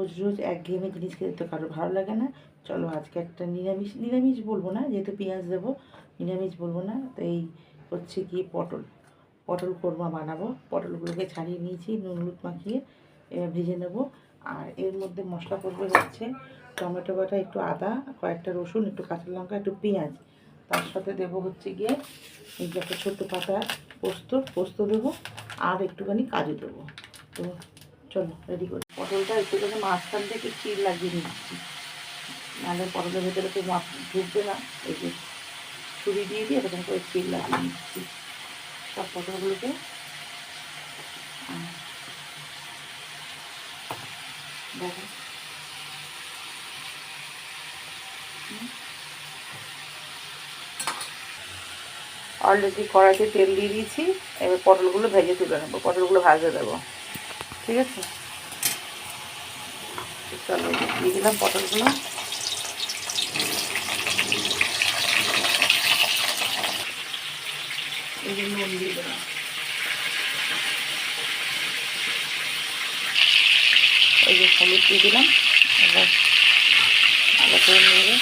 রোজ রোজ একঘেয়েমি জিনিস খেতে তো কারো ভালো লাগে না। চলো আজকে একটা নিরামিষ বলবো না, যেহেতু পেঁয়াজ দেবো নিরামিষ বলবো না। তো এই হচ্ছে কি পটল কোরমা বানাবো। পটলগুলোকে ছাড়িয়ে নিয়েছি, নুন হলুদ মাখিয়ে ভেজে নেবো। আর এর মধ্যে মশলা পড়বে হচ্ছে টমেটো বাটা, একটু আদা, কয়েকটা রসুন, একটু কাঁচা লঙ্কা, একটু পেঁয়াজ। তার সাথে দেবো হচ্ছে গিয়ে এই যে একটা ছোট্ট পাতা পোস্ত দেবো, আর একটুখানি কাজু দেবো। তো চলো রেডি করি। পটলটা একটুখানি মাঝখান থেকে চিড় লাগিয়ে নিচ্ছি, নাহলে পটলের ভেতরে তো মাছ ঢুকবে না। এই যে ছুরি দিয়ে এরকম করে চিড় লাগিয়ে নিচ্ছি সব পটলগুলোকে। দেখো অলরেডি কড়াইতে তেল দিয়ে দিয়েছি। এবার পটলগুলো ভেজে তুলে নেবো, পটলগুলো ভাজতে দেবো, ঠিক আছে। চলো দিয়ে দিলাম পটলগুলো। এই যে নুন দিয়ে দিলাম, এই যে হলুদ দিয়ে দিলাম। এবার ভালো করে নেড়ে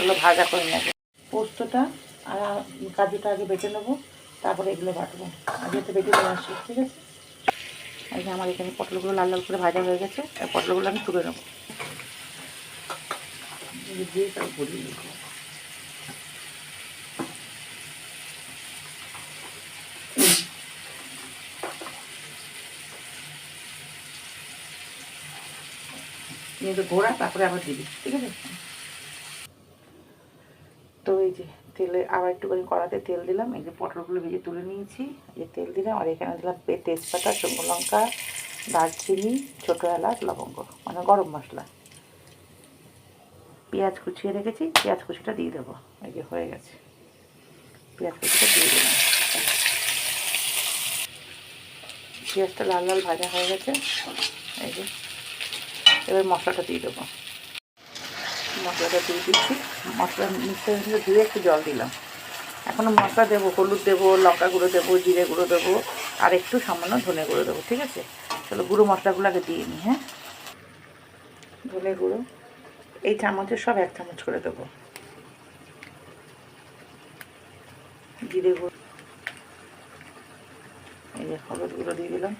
এগুলো ভাজা করে নেবো। পোস্তটা আর কাজুটা আগে বেটে নেবো, তারপরে এগুলো বাটবো। আগে তো বেটে নিয়ে আসি, ঠিক আছে। এই যে আমার এখানে পটলগুলো লাল লাল করে ভাজা হয়ে গেছে, পটলগুলো আমি তুলে নেবো। দিয়ে তারপর ভরিয়ে নেবো। নিয়ে তো ঘোরা, তারপরে আবার দিবি, ঠিক আছে। তো এই যে তেলে আবার একটুখানি কড়াতে তেল দিলাম, এই যে পটলগুলো ভেজে তুলে নিয়েছি, এই যে তেল দিলাম। আর এখানে দিলাম তেজপাতা, শুকনো লঙ্কা, দারচিনি, ছোটো এলাচ, লবঙ্গ, মানে গরম মশলা। পেঁয়াজ কুচিয়ে রেখেছি, পেঁয়াজ কুচিটা দিয়ে দেবো। এই যে হয়ে গেছে, পেঁয়াজ কুচিটা দিয়ে দিলাম। পেঁয়াজটা লাল লাল ভাজা হয়ে গেছে। এই যে এবার মশলাটা দিয়ে দেবো। মশলাটা দিয়ে দিচ্ছি। মশলা মিক্সার দিয়ে একটু জল দিলাম। এখনও মশলা দেবো, হলুদ দেবো, লঙ্কা গুঁড়ো দেবো, জিরে গুঁড়ো দেবো, আর একটু সামান্য ধনে গুঁড়ো দেবো, ঠিক আছে। চলো গুঁড়ো মশলাগুলো আগে দিয়ে নিই। হ্যাঁ, ধনে গুঁড়ো এই চামচের সব 1 চামচ করে দেবো। জিরে গুঁড়ো, এই যে হলুদ গুঁড়ো দিয়ে দিলাম।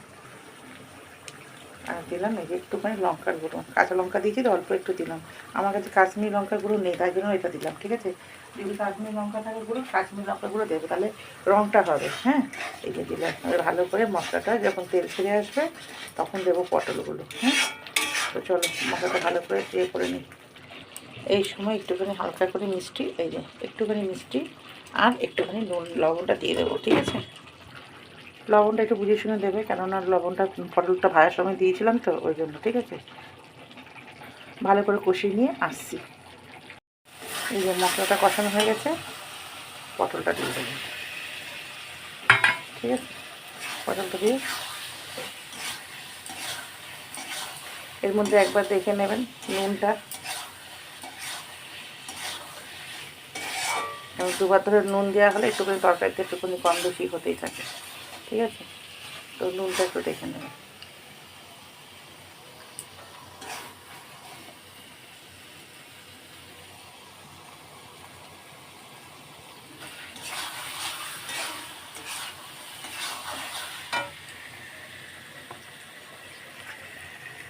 আর দিলাম এই যে একটুখানি লঙ্কার গুঁড়ো, কাঁচা লঙ্কা দিয়েছি তো অল্প একটু দিলাম। আমার কাছে কাশ্মীরি লঙ্কার গুঁড়ো নেই, তাই জন্য এটা দিলাম, ঠিক আছে। যদি কাশ্মীরি লঙ্কা থাকে গুঁড়ো, কাশ্মীরি লঙ্কা গুঁড়ো দেবো, তাহলে রঙটা হবে। হ্যাঁ, এই যে দিলাম। ভালো করে মশলাটা যখন তেল ছেড়ে আসবে তখন দেবো পটলগুলো। হ্যাঁ, তো চলো মশলাটা ভালো করে করে নিই। এই সময় একটুখানি হালকা করে মিষ্টি, এই যে একটুখানি মিষ্টি আর একটুখানি নুন লবণটা দিয়ে দেবো, ঠিক আছে। লবণটা একটু বুঝে শুনে দেবে, কেননা লবণটা পটলটা ভাজার সময় দিয়েছিলাম তো, ওই জন্য, ঠিক আছে। ভালো করে কষিয়ে নিয়ে আসছি। এই যে মশলাটা কষানো হয়ে গেছে, পটলটা দিয়ে দেবো, ঠিক আছে। পটলটা দিয়ে এর মধ্যে একবার দেখে নেবেন নুনটা, এবং 2বার ধরে নুন দেওয়া হলে একটুখানি তরকারিতে একটুখানি কম বেশি হতেই থাকে, ঠিক আছে। তো নুনটা একটু দেখে নেবেন।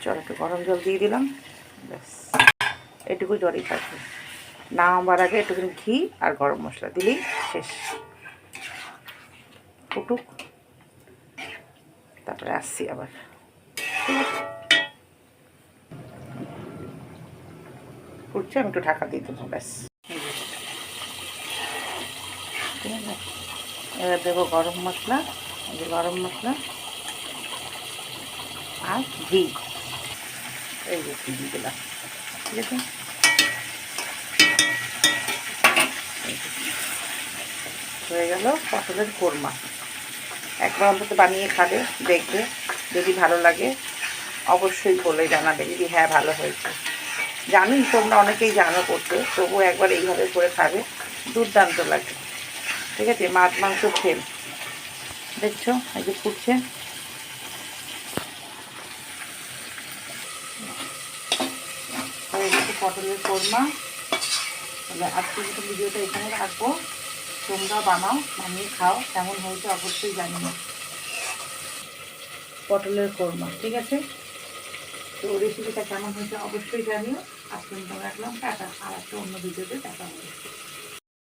চলো একটু গরম জল দিয়ে দিলাম, ব্যাস এটুকু জলই থাকবে। নামাবার আগে একটুখানি ঘি আর গরম মশলা দিলেই শেষ। ফুটুক, তারপরে আসছি আবার, ঠিক আছে। ফুটছে, আমি একটু ঢাকা দিয়ে দেবো, ব্যাস, ঠিক আছে। এবার দেবো গরম মশলা, এই যে গরম মশলা আর ঘি, এই যে ঘি দিয়ে দিলাম, ঠিক আছে। হয়ে গেল পটলের কোরমা। একবার অন্তত বানিয়ে খাবে, দেখবে, যদি ভালো লাগে অবশ্যই বলে জানাবে যদি হ্যাঁ ভালো হয়েছে। জানি তোমরা অনেকেই জানো করতে, তবুও একবার এইভাবে করে খাবে, দুর্দান্ত লাগে। ঠিক আছে, মাছ মাংস ফেল। দেখছো এই যে ফুটছে। হয়ে গেছে পটলের কোরমা। তাহলে আজকে কিন্তু ভিডিওটা এখানে রাখবো। তোমরা বানাও, বানিয়ে খাও, কেমন হয়েছে অবশ্যই জানিও। পটলের কোরমা, ঠিক আছে। তো রেসিপিটা কেমন হয়েছে অবশ্যই জানিও। আজকে আমি রাখলাম, টাটা। আর একটা অন্য ভিডিওতে দেখা হবে।